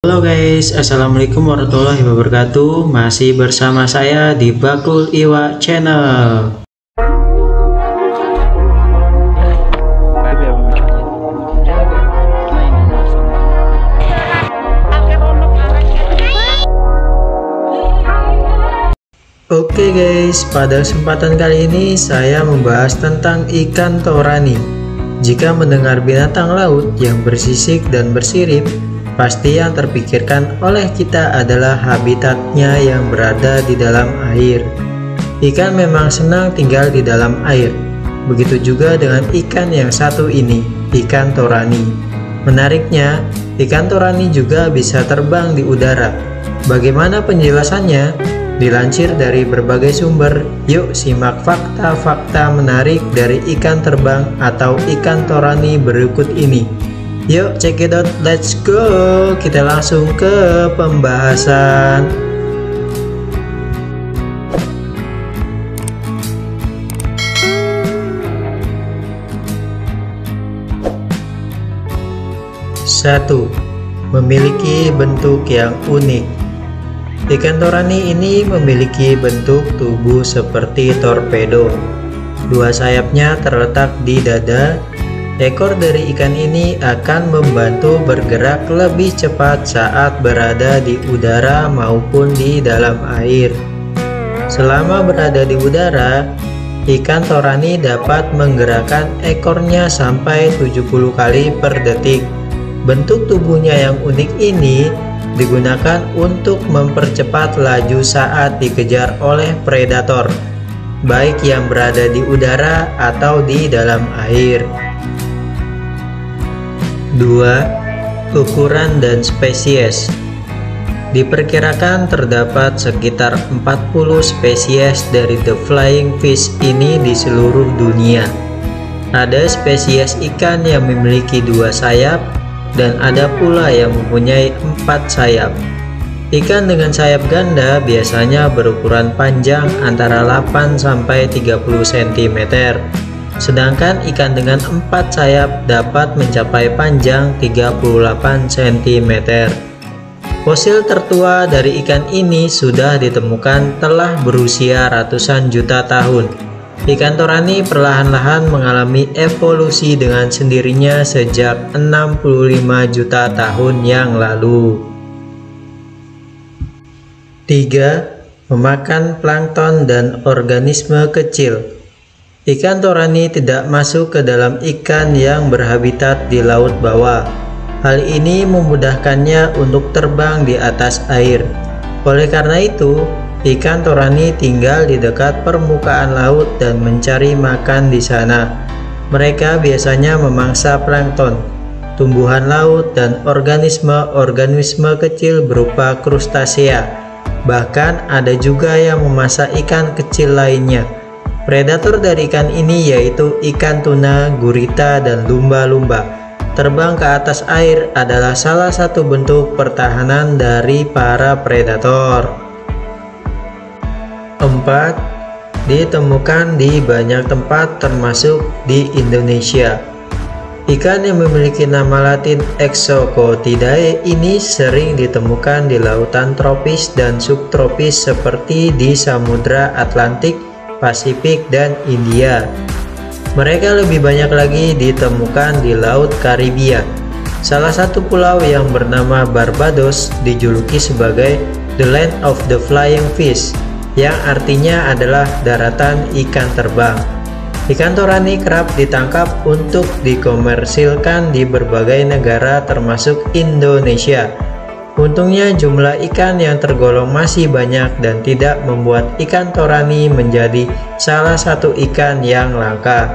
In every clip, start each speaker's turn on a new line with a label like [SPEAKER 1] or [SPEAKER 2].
[SPEAKER 1] Halo guys, assalamualaikum warahmatullahi wabarakatuh. Masih bersama saya di Bakul Iwa Channel. Oke guys, pada kesempatan kali ini saya membahas tentang ikan torani. Jika mendengar binatang laut yang bersisik dan bersirip, pasti yang terpikirkan oleh kita adalah habitatnya yang berada di dalam air. Ikan memang senang tinggal di dalam air. Begitu juga dengan ikan yang satu ini, ikan torani. Menariknya, ikan torani juga bisa terbang di udara. Bagaimana penjelasannya? Dilansir dari berbagai sumber, yuk simak fakta-fakta menarik dari ikan terbang atau ikan torani berikut ini. Yuk check it out, let's go. Kita langsung ke pembahasan. Satu, memiliki bentuk yang unik. Ikan torani ini memiliki bentuk tubuh seperti torpedo. Dua sayapnya terletak di dada. Ekor dari ikan ini akan membantu bergerak lebih cepat saat berada di udara maupun di dalam air. Selama berada di udara, ikan torani dapat menggerakkan ekornya sampai 70 kali per detik. Bentuk tubuhnya yang unik ini digunakan untuk mempercepat laju saat dikejar oleh predator, baik yang berada di udara atau di dalam air. 2. Ukuran dan spesies. Diperkirakan terdapat sekitar 40 spesies dari the flying fish ini di seluruh dunia. Ada spesies ikan yang memiliki 2 sayap, dan ada pula yang mempunyai 4 sayap. Ikan dengan sayap ganda biasanya berukuran panjang antara 8 sampai 30 cm. Sedangkan ikan dengan 4 sayap dapat mencapai panjang 38 cm. Fosil tertua dari ikan ini sudah ditemukan telah berusia ratusan juta tahun. Ikan torani perlahan-lahan mengalami evolusi dengan sendirinya sejak 65 juta tahun yang lalu. 3. Memakan plankton dan organisme kecil. Ikan torani tidak masuk ke dalam ikan yang berhabitat di laut bawah. Hal ini memudahkannya untuk terbang di atas air. Oleh karena itu, ikan torani tinggal di dekat permukaan laut dan mencari makan di sana. Mereka biasanya memangsa plankton, tumbuhan laut, dan organisme-organisme kecil berupa krustasea. Bahkan ada juga yang memasak ikan kecil lainnya. Predator dari ikan ini yaitu ikan tuna, gurita, dan lumba-lumba. Terbang ke atas air adalah salah satu bentuk pertahanan dari para predator. 4. Ditemukan di banyak tempat termasuk di Indonesia. Ikan yang memiliki nama latin Exocoetidae ini sering ditemukan di lautan tropis dan subtropis seperti di Samudra Atlantik, Pasifik, dan India. Mereka lebih banyak lagi ditemukan di Laut Karibia. Salah satu pulau yang bernama Barbados dijuluki sebagai The Land of the Flying Fish, yang artinya adalah daratan ikan terbang. Ikan torani kerap ditangkap untuk dikomersilkan di berbagai negara termasuk Indonesia. Untungnya jumlah ikan yang tergolong masih banyak dan tidak membuat ikan torani menjadi salah satu ikan yang langka.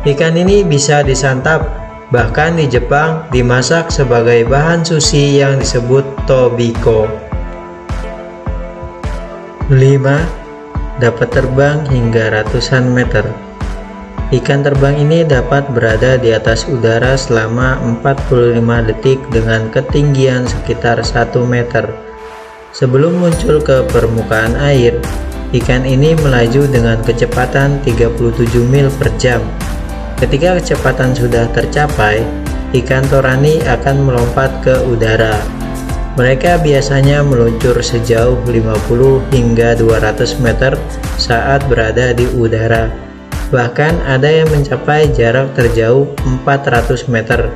[SPEAKER 1] Ikan ini bisa disantap, bahkan di Jepang dimasak sebagai bahan sushi yang disebut tobiko. 5. Dapat terbang hingga ratusan meter. Ikan terbang ini dapat berada di atas udara selama 45 detik dengan ketinggian sekitar 1 meter. Sebelum muncul ke permukaan air, ikan ini melaju dengan kecepatan 37 mil per jam. Ketika kecepatan sudah tercapai, ikan torani akan melompat ke udara. Mereka biasanya meluncur sejauh 50 hingga 200 meter saat berada di udara. Bahkan ada yang mencapai jarak terjauh 400 meter.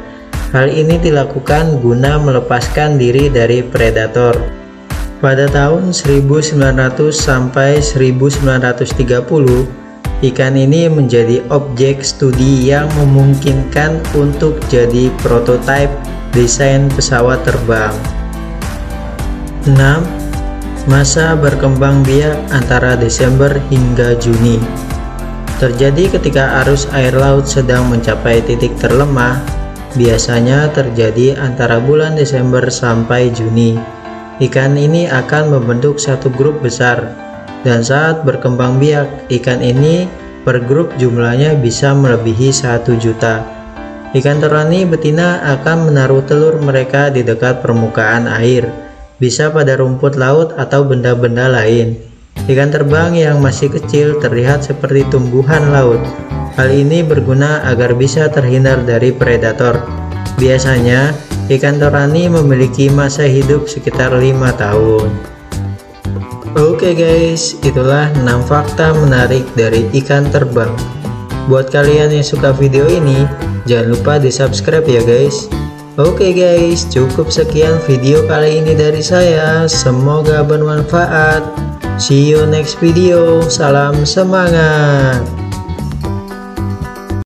[SPEAKER 1] Hal ini dilakukan guna melepaskan diri dari predator. Pada tahun 1900 sampai 1930, ikan ini menjadi objek studi yang memungkinkan untuk jadi prototipe desain pesawat terbang. 6. Masa berkembang biak antara Desember hingga Juni. Terjadi ketika arus air laut sedang mencapai titik terlemah, biasanya terjadi antara bulan Desember sampai Juni. Ikan ini akan membentuk satu grup besar, dan saat berkembang biak, ikan ini per grup jumlahnya bisa melebihi 1 juta. Ikan torani betina akan menaruh telur mereka di dekat permukaan air, bisa pada rumput laut atau benda-benda lain. Ikan terbang yang masih kecil terlihat seperti tumbuhan laut. Hal ini berguna agar bisa terhindar dari predator. Biasanya, ikan torani memiliki masa hidup sekitar 5 tahun. Oke guys, itulah 6 fakta menarik dari ikan terbang. Buat kalian yang suka video ini, jangan lupa di subscribe ya guys. Oke guys, cukup sekian video kali ini dari saya. Semoga bermanfaat. See you next video. Salam semangat.